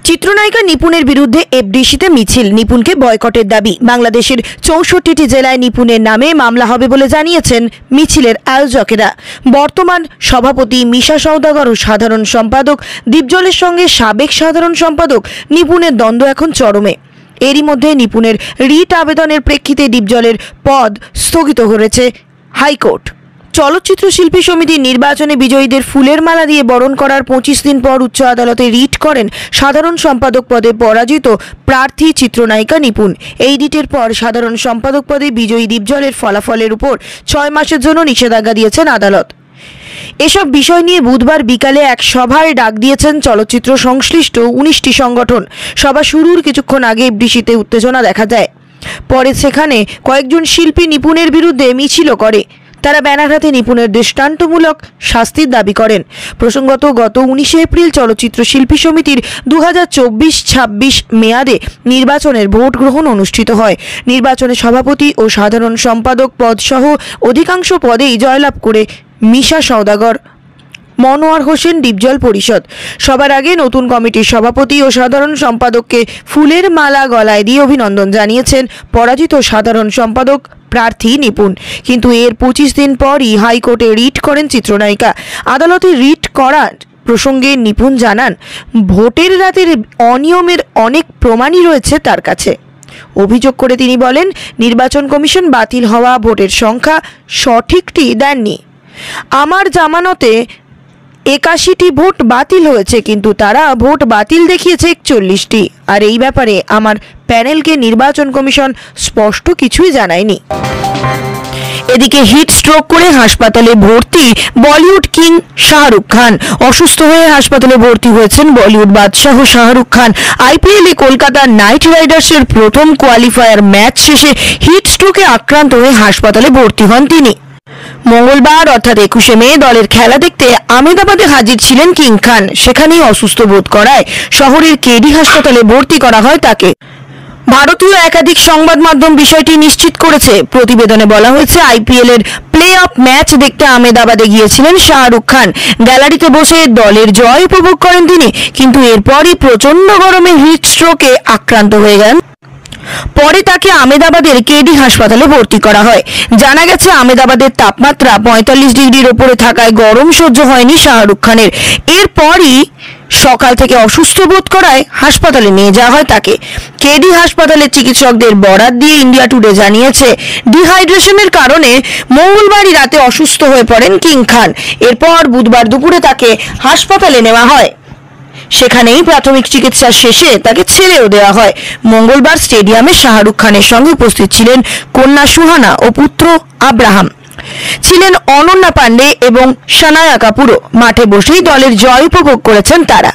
চিত্রনায়িকা নিপুণের বিরুদ্ধে এফডিসিতে মিছিল, নিপুণকে বয়কটের দাবি। বাংলাদেশের 64টি জেলায় নিপুণের নামে মামলা হবে বলে জানিয়েছেন মিছিলের আয়োজকেরা। বর্তমান সভাপতি মিশা সওদাগর ও সাধারণ সম্পাদক দীপজলের সঙ্গে সাবেক সাধারণ সম্পাদক নিপুণের দ্বন্দ্ব এখন চরমে। এরই মধ্যে নিপুণের রিট আবেদনের প্রেক্ষিতে দীপজলের পদ স্থগিত করেছে হাইকোর্ট। চলচ্চিত্র শিল্পী সমিতির নির্বাচনে বিজয়ীদের ফুলের মালা দিয়ে বরণ করার 25 দিন পর উচ্চ আদালতে রিট করেন সাধারণ সম্পাদক পদে পরাজিত প্রার্থী চিত্রনায়িকা নিপুণ। এই রিটের পর সাধারণ সম্পাদক পদে বিজয়ী দীপজলের ফলাফলের উপর 6 মাসের জন্য নিষেধাজ্ঞা দিয়েছেন আদালত। এসব বিষয় নিয়ে বুধবার বিকালে এক সভায় ডাক দিয়েছেন চলচ্চিত্র সংশ্লিষ্ট 19টি সংগঠন। সভা শুরুর কিছুক্ষণ আগে এফডিসিতে উত্তেজনা দেখা যায়। পরে সেখানে কয়েকজন শিল্পী নিপুণের বিরুদ্ধে মিছিলও করে। তারা ব্যানার হাতে নিপুণের দৃষ্টান্তমূলক শাস্তির দাবি করেন। প্রসঙ্গত, গত 19 এপ্রিল চলচ্চিত্র শিল্পী সমিতির 2024-26 মেয়াদে নির্বাচনের ভোট গ্রহণ অনুষ্ঠিত হয়। নির্বাচনে সভাপতি ও সাধারণ সম্পাদক পদ সহ অধিকাংশ পদেই জয়লাভ করে মিশা সওদাগর, মনোয়ার হোসেন দীপজল পরিষদ। সবার আগে নতুন কমিটির সভাপতি ও সাধারণ সম্পাদককে ফুলের মালা গলায় দিয়ে অভিনন্দন জানিয়েছেন পরাজিত সাধারণ সম্পাদক প্রার্থী নিপুণ। কিন্তু এর 25 দিন পরই হাইকোর্টে রিট করেন চিত্রনায়িকা। আদালতে রিট করার প্রসঙ্গে নিপুণ জানান, ভোটের রাতের অনিয়মের অনেক প্রমাণই রয়েছে তার কাছে। অভিযোগ করে তিনি বলেন, নির্বাচন কমিশন বাতিল হওয়া ভোটের সংখ্যা সঠিকটি দেননি। আমার জামানতে 81টি ভোট বাতিল হয়েছে, কিন্তু তারা ভোট বাতিল দেখিয়েছে 41টি। আর এই ব্যাপারে আমার প্যানেলকে নির্বাচন কমিশন স্পষ্ট কিছুই জানায়নি। এদিকে হিট স্ট্রোক করে হাসপাতালে ভর্তি বলিউড কিং শাহরুখ খান। অসুস্থ হয়ে হাসপাতালে ভর্তি হয়েছেন বলিউড বাদশাহ শাহরুখ খান। আইপিএলে কলকাতা নাইট রাইডার্সের প্রথম কোয়ালিফায়ার ম্যাচ শেষে হিট স্ট্রোকে আক্রান্ত হয়ে হাসপাতালে ভর্তি হন তিনি। মঙ্গলবার অর্থাৎ 21শে মে দলের খেলা দেখতে আহমেদাবাদে হাজির ছিলেন কিং খান। সেখানেই অসুস্থ বোধ করায় শহরের কেডি হাসপাতালে ভর্তি করা হয় তাকে। ভারতীয় একাধিক সংবাদ মাধ্যম বিষয়টি নিশ্চিত করেছে। প্রতিবেদনে বলা হয়েছে, আইপিএল এর প্লে অফ ম্যাচ দেখতে আহমেদাবাদে গিয়েছিলেন শাহরুখ খান। গ্যালারিতে বসে দলের জয় উপভোগ করেন তিনি, কিন্তু এরপরই প্রচন্ড গরমে হিট স্ট্রোকে আক্রান্ত হয়ে গেলেন। পরে তাকে আহমেদাবাদের কেডি হাসপাতালে ভর্তি করা হয়। জানা গেছে, আহমেদাবাদের তাপমাত্রা 45 ডিগ্রির ওপরে থাকায় গরম সহ্য হয়নি শাহরুখ খানের। এরপরই সকাল থেকে অসুস্থ বোধ করায় হাসপাতালে নিয়ে যাওয়া হয় তাকে। কেডি হাসপাতালের চিকিৎসকদের বরাত দিয়ে ইন্ডিয়া টুডে জানিয়েছে, ডিহাইড্রেশনের কারণে মঙ্গলবারই রাতে অসুস্থ হয়ে পড়েন কিং খান। এরপর বুধবার দুপুরে তাকে হাসপাতালে নেওয়া হয়। সেখানেই প্রাথমিক চিকিৎসা শেষে তাকে ছেড়েও দেওয়া হয়। মঙ্গলবার স্টেডিয়ামে শাহরুখ খানের সঙ্গে উপস্থিত ছিলেন কন্যা সুহানা ও পুত্র আব্রাহাম। ছিলেন অনন্যা পান্ডে এবং সানায়া কাপুরও। মাঠে বসেই দলের জয় উপভোগ করেছেন তারা।